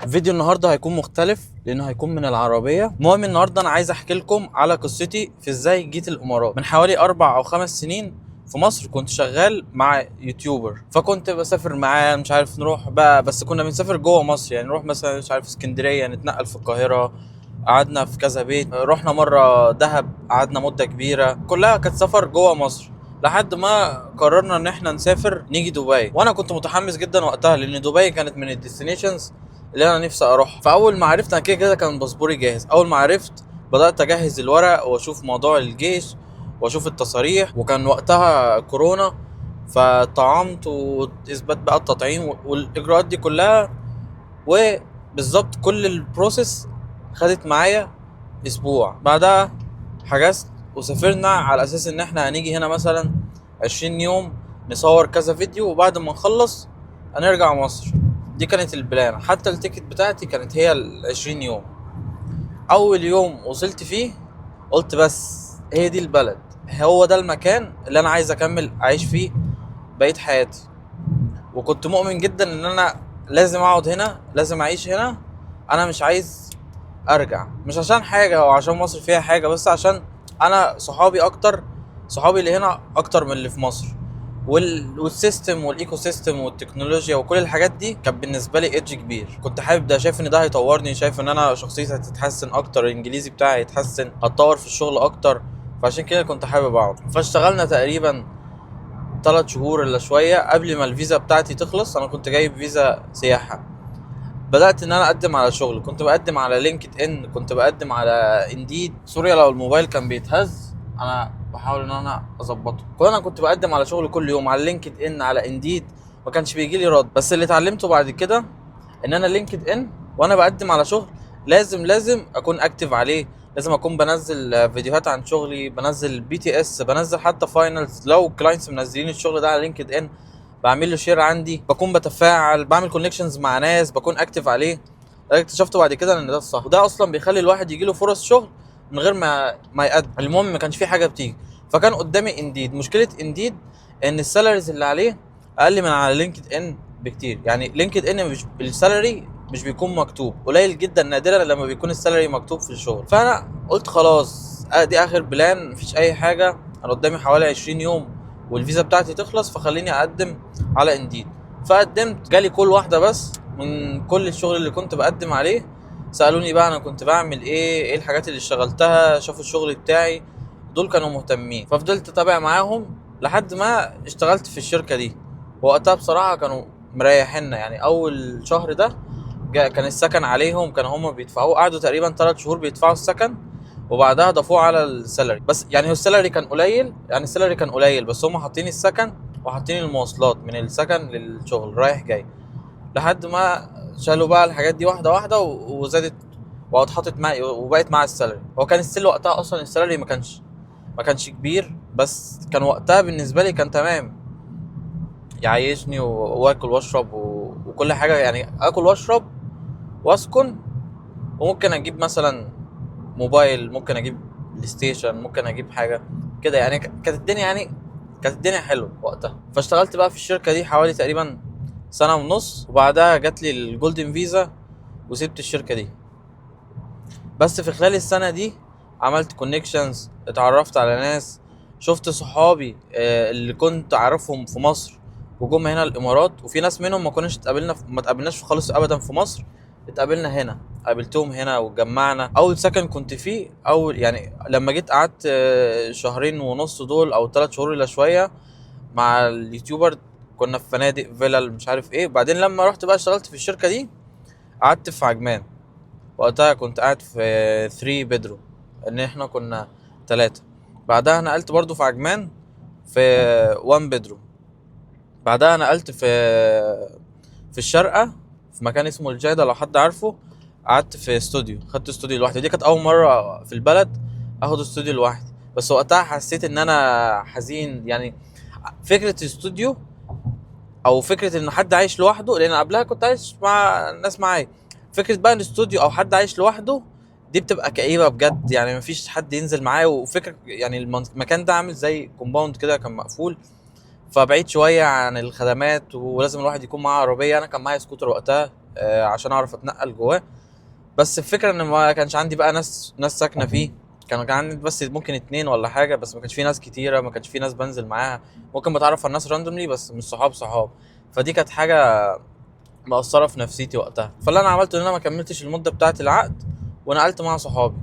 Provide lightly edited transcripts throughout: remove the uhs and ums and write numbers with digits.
فيديو النهارده هيكون مختلف لانه هيكون من العربيه. المهم النهارده انا عايز احكي لكم على قصتي في ازاي جيت الامارات. من حوالي 4 أو 5 سنين في مصر كنت شغال مع يوتيوبر، فكنت بسافر معاه مش عارف نروح بقى، بس كنا بنسافر جوه مصر، يعني نروح مثلا مش عارف اسكندريه، نتنقل في القاهره، قعدنا في كذا بيت، رحنا مره دهب قعدنا مده كبيره، كلها كانت سفر جوه مصر. لحد ما قررنا ان احنا نسافر نيجي دبي، وانا كنت متحمس جدا وقتها لان دبي كانت من الديستنيشنز اللي انا نفسي اروح. فاول ما عرفت انا كده كده كان باسبوري جاهز، اول ما عرفت بدات اجهز الورق واشوف موضوع الجيش واشوف التصاريح، وكان وقتها كورونا، فطعمت واثبات بقى التطعيم والاجراءات دي كلها. وبالظبط كل البروسيس خدت معايا اسبوع. بعدها حجزت وسافرنا على اساس ان احنا هنيجي هنا مثلا 20 يوم، نصور كذا فيديو، وبعد ما نخلص هنرجع مصر. دي كانت البلان، حتى التيكت بتاعتي كانت هي 20 يوم. اول يوم وصلت فيه قلت بس هي دي البلد، هو ده المكان اللي انا عايز اكمل اعيش فيه بقية حياتي. وكنت مؤمن جدا ان انا لازم اقعد هنا، لازم اعيش هنا. انا مش عايز ارجع، مش عشان حاجه او عشان مصر فيها حاجه، بس عشان انا صحابي اكتر، صحابي اللي هنا اكتر من اللي في مصر. والسيستم والايكو سيستم والتكنولوجيا وكل الحاجات دي كانت بالنسبه لي ايدج كبير، كنت حابب ده، شايف ان ده هيطورني، شايف ان انا شخصيتي هتتحسن اكتر، الانجليزي بتاعي هيتحسن، هتطور في الشغل اكتر. فعشان كده كنت حابب اقعد. فاشتغلنا تقريبا 3 شهور الا شويه قبل ما الفيزا بتاعتي تخلص. انا كنت جايب فيزا سياحه. بدأت ان انا اقدم على شغل، كنت بقدم على لينكد ان، كنت بقدم على انديد. سوري لو الموبايل كان بيتهز، انا بحاول ان انا اظبطه. انا كنت بقدم على شغل كل يوم على لينكد ان على انديد، ما كانش بيجي لي رد. بس اللي اتعلمته بعد كده ان انا لينكد ان وانا بقدم على شغل لازم اكون اكتف عليه، لازم اكون بنزل فيديوهات عن شغلي، بنزل BTS، بنزل حتى فاينلز لو كلاينتس منزلين الشغل ده على لينكد ان، بعمل له شير عندي، بكون بتفاعل، بعمل كونكشنز مع ناس، بكون اكتف عليه. اكتشفت بعد كده ان ده الصح، وده اصلا بيخلي الواحد يجي له فرص شغل من غير ما يقدم. المهم ما كانش في حاجه بتيجي، فكان قدامي انديد. مشكله انديد ان السالاريز اللي عليه اقل من على لينكد ان بكتير. يعني لينكد ان مش السالري مش بيكون مكتوب، قليل جدا نادرا لما بيكون السالري مكتوب في الشغل. فانا قلت خلاص دي اخر بلان، مفيش اي حاجه، انا قدامي حوالي 20 يوم والفيزا بتاعتي تخلص، فخليني اقدم على انديد. فقدمت، جالي كل واحده بس من كل الشغل اللي كنت بقدم عليه. سالوني بقى انا كنت بعمل ايه الحاجات اللي اشتغلتها، شافوا الشغل بتاعي، دول كانوا مهتمين. ففضلت اتابع معاهم لحد ما اشتغلت في الشركه دي. وقتها بصراحه كانوا مريحيننا، يعني اول شهر ده كان السكن عليهم، كانوا هم بيدفعوه، قعدوا تقريبا 3 شهور بيدفعوا السكن، وبعدها ضافوه على السالري. بس يعني هو السالري كان قليل، يعني السالري كان قليل، بس هم حاطين السكن وحاطين المواصلات من السكن للشغل رايح جاي. لحد ما شالوا بقى الحاجات دي واحده واحده وزادت واتحطت مع وبقت مع السالري. هو كان السل وقتها اصلا السالري ما كانش كبير، بس كان وقتها بالنسبه لي كان تمام، يعيشني واكل واشرب وكل حاجه، يعني اكل واشرب واسكن. وممكن اجيب مثلا موبايل، ممكن اجيب بلاي ستيشن، ممكن اجيب حاجه كده، يعني كانت الدنيا حلوه وقتها. فاشتغلت بقى في الشركه دي حوالي تقريبا سنه ونص، وبعدها جات لي الجولدن فيزا وسبت الشركه دي. بس في خلال السنه دي عملت كونكشنز، اتعرفت على ناس، شفت صحابي اللي كنت اعرفهم في مصر وجم هنا الامارات، وفي ناس منهم ما اتقابلناش خالص ابدا في مصر، اتقابلنا هنا، قابلتهم هنا واتجمعنا. اول سكن كنت فيه، اول يعني لما جيت قعدت شهرين ونص دول او 3 شهور الا شويه مع اليوتيوبر، كنا في فنادق فيلل مش عارف ايه. بعدين لما رحت بقى اشتغلت في الشركه دي قعدت في عجمان. وقتها كنت قاعد في 3 بيدروم، ان احنا كنا 3. بعدها نقلت برضو في عجمان في 1 بيدروم. بعدها نقلت في الشارقة في مكان اسمه الجادة لو حد عارفه، قعدت في استوديو، خدت استوديو لوحدي. دي كانت اول مرة في البلد اخد استوديو لوحدي، بس وقتها حسيت ان انا حزين. يعني فكرة الاستوديو او فكره ان حد عايش لوحده، لان قبلها كنت عايش مع ناس معايا، فكره بقى الاستوديو او حد عايش لوحده دي بتبقى كئيبه بجد، يعني مفيش حد ينزل معايا. وفكره يعني المكان ده عامل زي كومباوند كده، كان مقفول، فبعيد شويه عن الخدمات، ولازم الواحد يكون معاه عربيه. انا كان معايا سكوتر وقتها، عشان اعرف اتنقل جواه. بس الفكره ان ما كانش عندي بقى ناس ساكنه فيه. كان عندي بس ممكن 2 ولا حاجه، بس ما كانش في ناس كتيره، ما كانش في ناس بنزل معاها. ممكن بتعرف على الناس راندوملي بس مش صحاب. فدي كانت حاجه مأثره في نفسيتي وقتها. فاللي انا عملته ان انا ما كملتش المده بتاعه العقد ونقلت مع صحابي.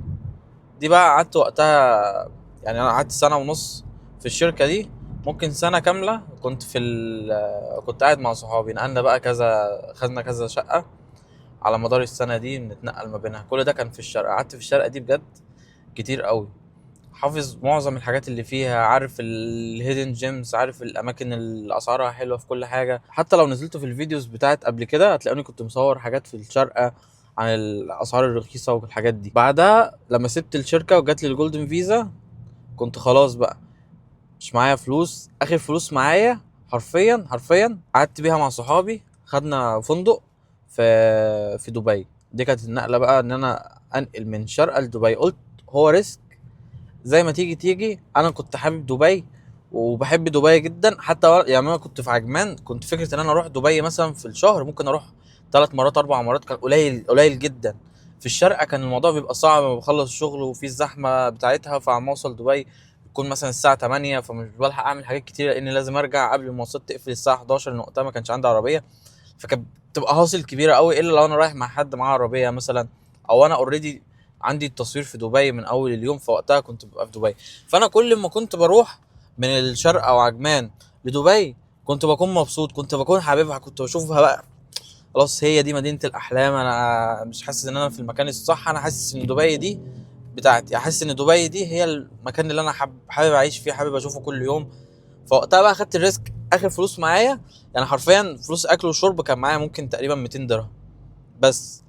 دي بقى قعدت وقتها، يعني انا قعدت 1.5 سنة في الشركه دي. ممكن سنه كامله كنت كنت قاعد مع صحابي. نقلنا بقى خدنا كذا شقه على مدار السنه دي، بنتنقل ما بينها. كل ده كان في الشرقه. قعدت في الشرقه دي بجد كتير قوي. حافظ معظم الحاجات اللي فيها، عارف الهيدن جيمز، عارف الاماكن اللي اسعارها حلوه في كل حاجه. حتى لو نزلتوا في الفيديوز بتاعت قبل كده هتلاقوني كنت مصور حاجات في الشارقه عن الاسعار الرخيصه والحاجات دي. بعدها لما سبت الشركه وجات لي الجولدن فيزا، كنت خلاص بقى مش معايا فلوس. اخر فلوس معايا حرفيا قعدت بيها مع صحابي. خدنا فندق في دبي. دي كانت النقله بقى، ان انا انقل من شرقه لدبي. قلت هو ريسك، زي ما تيجي. انا كنت حابب دبي وبحب دبي جدا. حتى يعني انا كنت في عجمان، كنت فكره ان انا اروح دبي مثلا في الشهر ممكن اروح 3 مرات 4 مرات. كان قليل جدا. في الشارقة كان الموضوع بيبقى صعب، لما بخلص الشغل وفي الزحمه بتاعتها، فعم اوصل دبي بتكون مثلا الساعه 8، فمش بلحق اعمل حاجات كتير لاني لازم ارجع قبل المواصلات تقفل الساعه 11، لان وقتها ما كانش عندي عربيه. فكانت بتبقى هاصل كبيره قوي، الا لو انا رايح مع حد معاه عربيه مثلا، او انا اوريدي عندي التصوير في دبي من اول اليوم، فوقتها كنت ببقى في دبي. فانا كل ما كنت بروح من الشرق او عجمان لدبي كنت بكون مبسوط، كنت بكون حاببها، كنت بشوفها بقى خلاص هي دي مدينة الاحلام. انا مش حاسس ان انا في المكان الصح، انا حاسس ان دبي دي بتاعتي، احس ان دبي دي هي المكان اللي انا حابب اعيش فيه، حابب اشوفه كل يوم. فوقتها بقى خدت الريسك. اخر فلوس معايا يعني حرفيا فلوس اكل وشرب كان معايا ممكن تقريبا 200 درهم بس.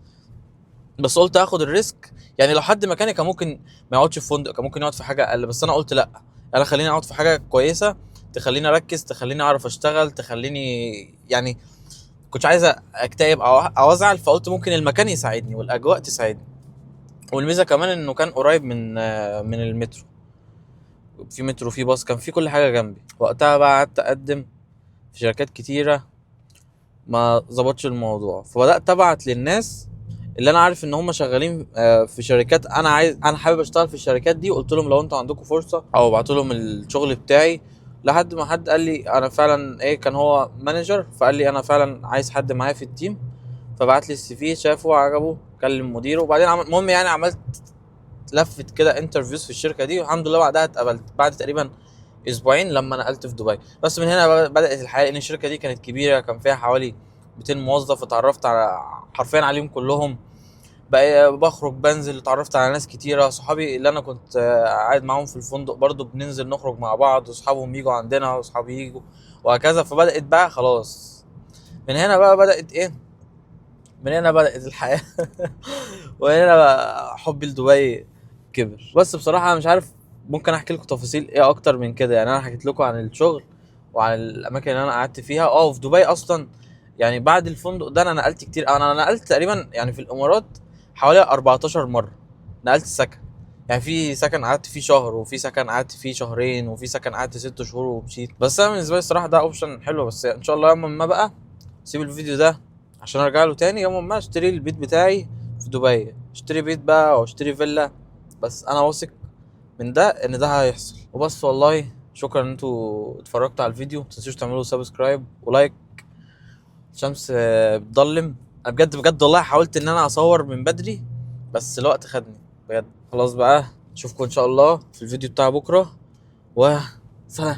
قلت اخد الريسك. يعني لو حد مكاني كان ممكن ما يقعدش في فندق، كان ممكن يقعد في حاجه اقل، بس انا قلت لا، انا خليني اقعد في حاجه كويسه تخليني اركز، تخليني اعرف اشتغل، تخليني يعني كنتش عايز اكتئب او ازعل. فقلت ممكن المكان يساعدني والاجواء تساعدني. والميزه كمان انه كان قريب من المترو، في مترو، في باص، كان في كل حاجه جنبي. وقتها بقى قعدت اقدم في شركات كتيره، ما ظبطش الموضوع. فبدات ابعت للناس اللي انا عارف ان هم شغالين في شركات، انا حابب اشتغل في الشركات دي. قلت لهم لو انتوا عندكم فرصه، او ابعت لهم الشغل بتاعي. لحد ما حد قال لي انا فعلا كان هو مانجر، فقال لي انا فعلا عايز حد معايا في التيم. فبعت لي السي في، شافه عجبه، كلم مديره، وبعدين المهم يعني عملت لفت كده انترفيوز في الشركه دي، والحمد لله بعدها اتقبلت بعد تقريبا اسبوعين لما نقلت في دبي. بس من هنا بدات الحياه، لان الشركه دي كانت كبيره، كان فيها حوالي 200 موظف. اتعرفت على حرفيا عليهم كلهم. بقى بخرج بنزل، اتعرفت على ناس كتيره. صحابي اللي انا كنت قاعد معاهم في الفندق برضو بننزل نخرج مع بعض، واصحابهم يجوا عندنا واصحابي يجوا وهكذا. فبدات بقى خلاص من هنا بقى بدات من هنا بدات الحياه. وهنا بقى حبي لدبي كبر. بس بصراحه انا مش عارف ممكن احكي لكم تفاصيل ايه اكتر من كده. يعني انا حكيت لكم عن الشغل وعن الاماكن اللي انا قعدت فيها. في دبي اصلا يعني بعد الفندق ده انا نقلت كتير. انا نقلت تقريبا يعني في الامارات حوالي 14 مره نقلت سكن. يعني في سكن قعدت فيه شهر، وفي سكن قعدت فيه شهرين، وفي سكن قعدت 6 شهور ومشيت. بس انا بالنسبه لي الصراحه ده اوبشن حلو. بس ان شاء الله يوم ما بقى سيب الفيديو ده عشان ارجع له تاني، يوم ما اشتري البيت بتاعي في دبي، اشتري بيت بقى او اشتري فيلا. بس انا واثق من ده ان ده هيحصل. وبس والله شكرا ان انتوا اتفرجتوا على الفيديو. متنسوش تعملوا سبسكرايب ولايك. الشمس بتضلم. انا بجد والله حاولت ان انا اصور من بدري بس الوقت خدني بجد. خلاص بقى اشوفكم ان شاء الله في الفيديو بتاع بكره، وسلام.